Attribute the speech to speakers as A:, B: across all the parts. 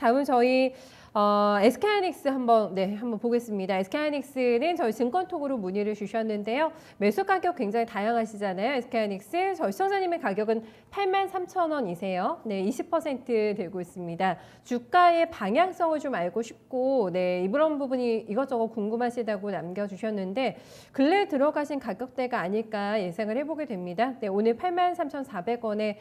A: 다음은 저희 SK하이닉스 한번 보겠습니다. SK하이닉스는 저희 증권톡으로 문의를 주셨는데요. 매수 가격 굉장히 다양하시잖아요. SK하이닉스 저희 시청자님의 가격은 83,000원이세요. 네, 20% 들고 있습니다. 주가의 방향성을 좀 알고 싶고, 네, 이런 부분이 이것저것 궁금하시다고 남겨주셨는데 근래 들어가신 가격대가 아닐까 예상을 해보게 됩니다. 네, 오늘 83,400원에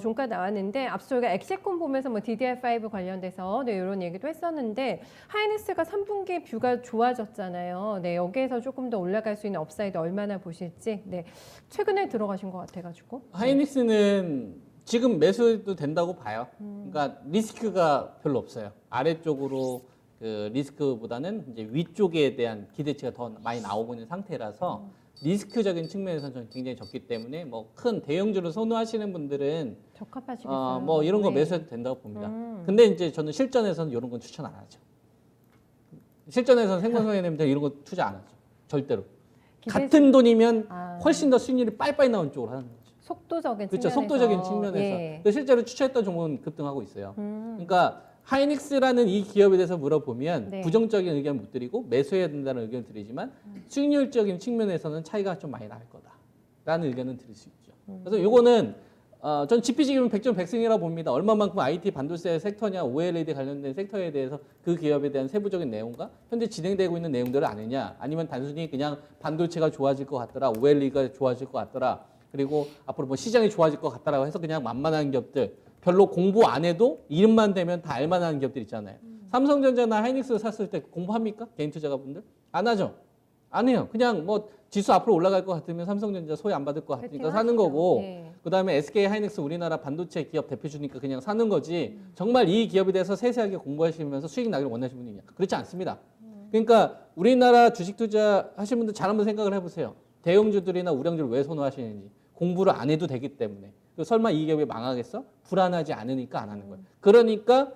A: 종가 나왔는데 앞서 저희가 엑시콘 보면서 뭐 DDR5 관련돼서 네, 이런 얘기도 했었는데 하이닉스가 3분기 뷰가 좋아졌잖아요. 네, 여기에서 조금 더 올라갈 수 있는 업사이드 얼마나 보실지 네, 최근에 들어가신 것 같아가지고
B: 하이닉스는 지금 매수도 된다고 봐요. 그러니까 리스크가 별로 없어요. 아래쪽으로 그 리스크보다는 이제 위쪽에 대한 기대치가 더 많이 나오고 있는 상태라서 리스크적인 측면에서는 저는 굉장히 적기 때문에 뭐 큰 대형주를 선호하시는 분들은
A: 적합하시겠어요.
B: 뭐 이런 거
A: 네.
B: 매수해도 된다고 봅니다. 근데 이제 저는 실전에서는 이런 건 추천 안 하죠. 실전에서는 생방송에는 이런 거 투자 안 하죠. 절대로. 같은 돈이면 훨씬 더 수익률이 빨리빨리 나오는 쪽으로 하는 거죠.
A: 속도적인
B: 그렇죠.
A: 측면에서.
B: 속도적인 측면에서.
A: 예.
B: 실제로 추천했던 종목은 급등하고 있어요. 그러니까 하이닉스라는 이 기업에 대해서 물어보면
A: 네.
B: 부정적인 의견 못 드리고 매수해야 된다는 의견을 드리지만 수익률적인 측면에서는 차이가 좀 많이 날 거다라는 의견은 드릴 수 있죠. 그래서 이거는 전 GPG면 100점 100승이라고 봅니다. 얼마만큼 IT 반도체 섹터냐 OLED 관련된 섹터에 대해서 그 기업에 대한 세부적인 내용과 현재 진행되고 있는 내용들을 아느냐 아니면 단순히 그냥 반도체가 좋아질 것 같더라 OLED가 좋아질 것 같더라 그리고 앞으로 뭐 시장이 좋아질 것 같다라고 해서 그냥 만만한 기업들 별로 공부 안 해도 이름만 되면 다 알만한 기업들 있잖아요. 삼성전자나 하이닉스 샀을 때 공부합니까? 개인 투자가분들? 안 하죠. 안 해요. 그냥 뭐 지수 앞으로 올라갈 것 같으면 삼성전자 소외 안 받을 것 같으니까 사는 거고
A: 네.
B: 그다음에 SK 하이닉스 우리나라 반도체 기업 대표주니까 그냥 사는 거지 정말 이 기업에 대해서 세세하게 공부하시면서 수익 나기를 원하시는 분이냐? 그렇지 않습니다. 그러니까 우리나라 주식 투자 하시는 분들 잘 한번 생각을 해보세요. 대형주들이나 우량주를 왜 선호하시는지 공부를 안 해도 되기 때문에 설마 이 기업이 망하겠어? 불안하지 않으니까 안 하는 거예요. 그러니까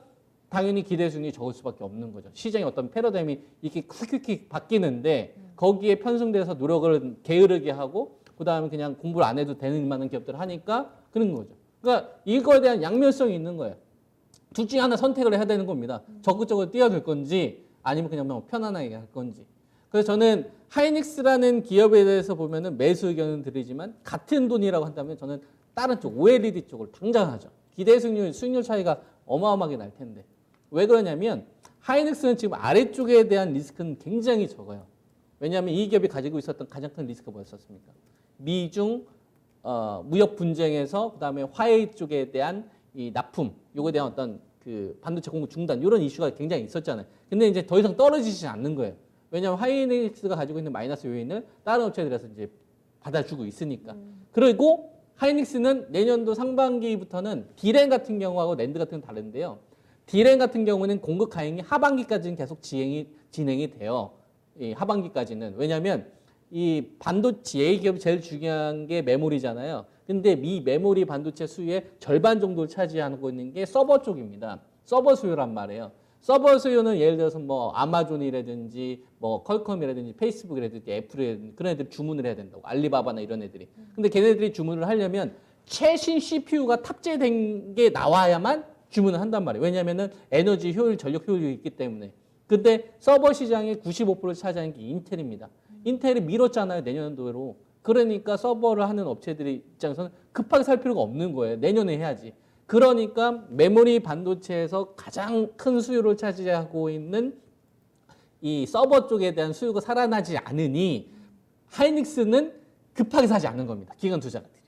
B: 당연히 기대 수익률이 적을 수밖에 없는 거죠. 시장의 어떤 패러다임이 이렇게 휙휙 바뀌는데 거기에 편승돼서 노력을 게으르게 하고 그다음에 그냥 공부를 안 해도 되는 만한 기업들을 하니까 그런 거죠. 그러니까 이거에 대한 양면성이 있는 거예요. 둘 중에 하나 선택을 해야 되는 겁니다. 적극적으로 뛰어들 건지 아니면 그냥 너무 편안하게 할 건지. 그래서 저는 하이닉스라는 기업에 대해서 보면은 매수 의견은 드리지만 같은 돈이라고 한다면 저는 다른 쪽 OLED 쪽을 당장 하죠. 기대 수익률 차이가 어마어마하게 날 텐데. 왜 그러냐면 하이닉스는 지금 아래쪽에 대한 리스크는 굉장히 적어요. 왜냐하면 이 기업이 가지고 있었던 가장 큰 리스크가 뭐였었습니까? 미중 무역 분쟁에서 그다음에 화웨이 쪽에 대한 이 납품, 요거에 대한 어떤 그 반도체 공급 중단 이런 이슈가 굉장히 있었잖아요. 근데 이제 더 이상 떨어지지 않는 거예요. 왜냐하면 하이닉스가 가지고 있는 마이너스 요인을 다른 업체들에서 이제 받아주고 있으니까. 그리고 하이닉스는 내년도 상반기부터는 D램 같은 경우하고 낸드 같은 건 다른데요. D램 같은 경우는 공급 가행이 하반기까지는 계속 진행이 돼요. 이 하반기까지는. 왜냐하면 이 반도체 A 기업이 제일 중요한 게 메모리잖아요. 근데 이 메모리 반도체 수요의 절반 정도를 차지하고 있는 게 서버 쪽입니다. 서버 수요란 말이에요. 서버 수요는 예를 들어서 뭐 아마존이라든지 뭐 퀄컴이라든지 페이스북이라든지 애플이라든지 그런 애들이 주문을 해야 된다고. 알리바바나 이런 애들이. 근데 걔네들이 주문을 하려면 최신 CPU가 탑재된 게 나와야만 주문을 한단 말이에요. 왜냐하면은 에너지 효율, 전력 효율이 있기 때문에. 근데 서버 시장의 95%를 차지하는 게 인텔입니다. 인텔이 미뤘잖아요, 내년도로. 그러니까 서버를 하는 업체들의 입장에서는 급하게 살 필요가 없는 거예요. 내년에 해야지. 그러니까 메모리 반도체에서 가장 큰 수요를 차지하고 있는 이 서버 쪽에 대한 수요가 살아나지 않으니 하이닉스는 급하게 사지 않는 겁니다. 기관 투자가들이.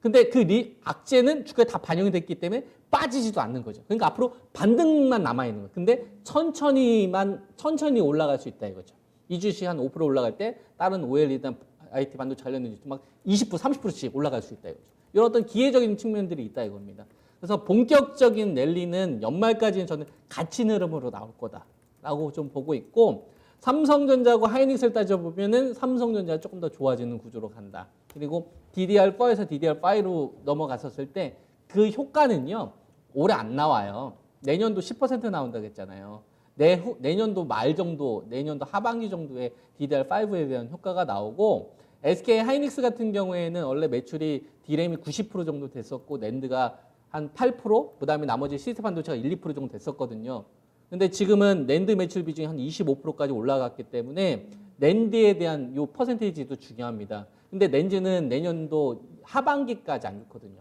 B: 근데 그 악재는 주가에 다 반영이 됐기 때문에 빠지지도 않는 거죠. 그러니까 앞으로 반등만 남아있는 거예요. 근데 천천히 올라갈 수 있다 이거죠. 이 주식 한 5% 올라갈 때 다른 OLED나 IT 반도체 관련된 주식 막 20%, 30%씩 올라갈 수 있다 이거죠. 이런 어떤 기회적인 측면들이 있다 이겁니다. 그래서 본격적인 랠리는 연말까지는 저는 같은 흐름으로 나올 거다라고 좀 보고 있고 삼성전자하고 하이닉스를 따져보면은 삼성전자가 조금 더 좋아지는 구조로 간다. 그리고 DDR4에서 DDR5로 넘어갔었을 때 그 효과는요 올해 안 나와요. 내년도 10% 나온다고 했잖아요. 내년도 말 정도, 내년도 하반기 정도에 DDR5에 대한 효과가 나오고 SK 하이닉스 같은 경우에는 원래 매출이 D램이 90% 정도 됐었고 낸드가 한 8%, 그다음에 나머지 시스템 반도체가 1, 2% 정도 됐었거든요. 근데 지금은 낸드 매출 비중이 한 25%까지 올라갔기 때문에 낸드에 대한 요 퍼센테이지도 중요합니다. 근데 낸즈는 내년도 하반기까지 안 좋거든요.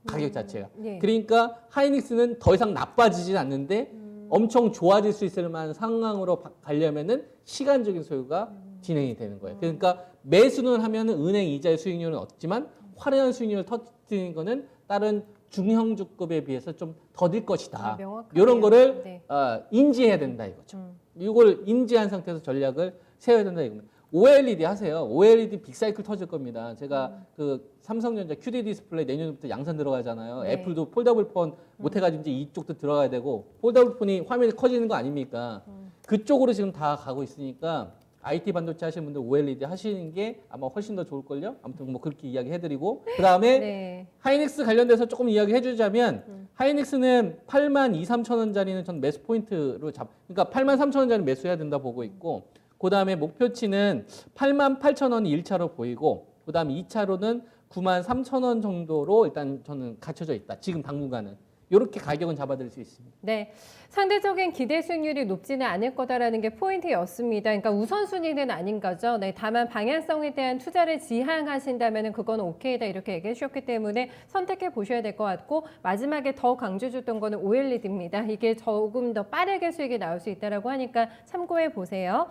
B: 가격 자체가.
A: 네.
B: 그러니까 하이닉스는 더 이상 나빠지진 않는데 엄청 좋아질 수 있을 만한 상황으로 가려면은 시간적인 소요가 진행이 되는 거예요. 그러니까 매수는 하면은 은행 이자의 수익률은 없지만 화려한 수익률을 터뜨리는 거는 다른 중형주급에 비해서 좀 더딜 것이다.
A: 명확하네요.
B: 이런 거를
A: 네.
B: 인지해야 된다 이거죠. 이걸 인지한 상태에서 전략을 세워야 된다 이겁니다. OLED 하세요. OLED 빅사이클 터질 겁니다. 제가 그 삼성전자 QD 디스플레이 내년부터 양산 들어가잖아요.
A: 네.
B: 애플도 폴더블 폰 못해가지고 이제 이쪽도 들어가야 되고 폴더블 폰이 화면이 커지는 거 아닙니까? 그쪽으로 지금 다 가고 있으니까 IT 반도체 하시는 분들 OLED 하시는 게 아마 훨씬 더 좋을걸요. 아무튼 뭐 그렇게 이야기해드리고 그 다음에
A: 네.
B: 하이닉스 관련돼서 조금 이야기해주자면 하이닉스는 8만 2, 3천 원짜리는 전 매수 포인트로 그러니까 8만 3천 원짜리 매수해야 된다 보고 있고 그 다음에 목표치는 8만 8천 원이 1차로 보이고 그 다음에 2차로는 9만 3천 원 정도로 일단 저는 갖춰져 있다. 지금 당분간은. 이렇게 가격은 잡아드릴 수 있습니다.
A: 네, 상대적인 기대 수익률이 높지는 않을 거다라는 게 포인트였습니다. 그러니까 우선순위는 아닌 거죠. 네, 다만 방향성에 대한 투자를 지향하신다면 그건 오케이다 이렇게 얘기해 주셨기 때문에 선택해 보셔야 될 것 같고 마지막에 더 강조 줬던 거는 OLED입니다. 이게 조금 더 빠르게 수익이 나올 수 있다라고 하니까 참고해 보세요.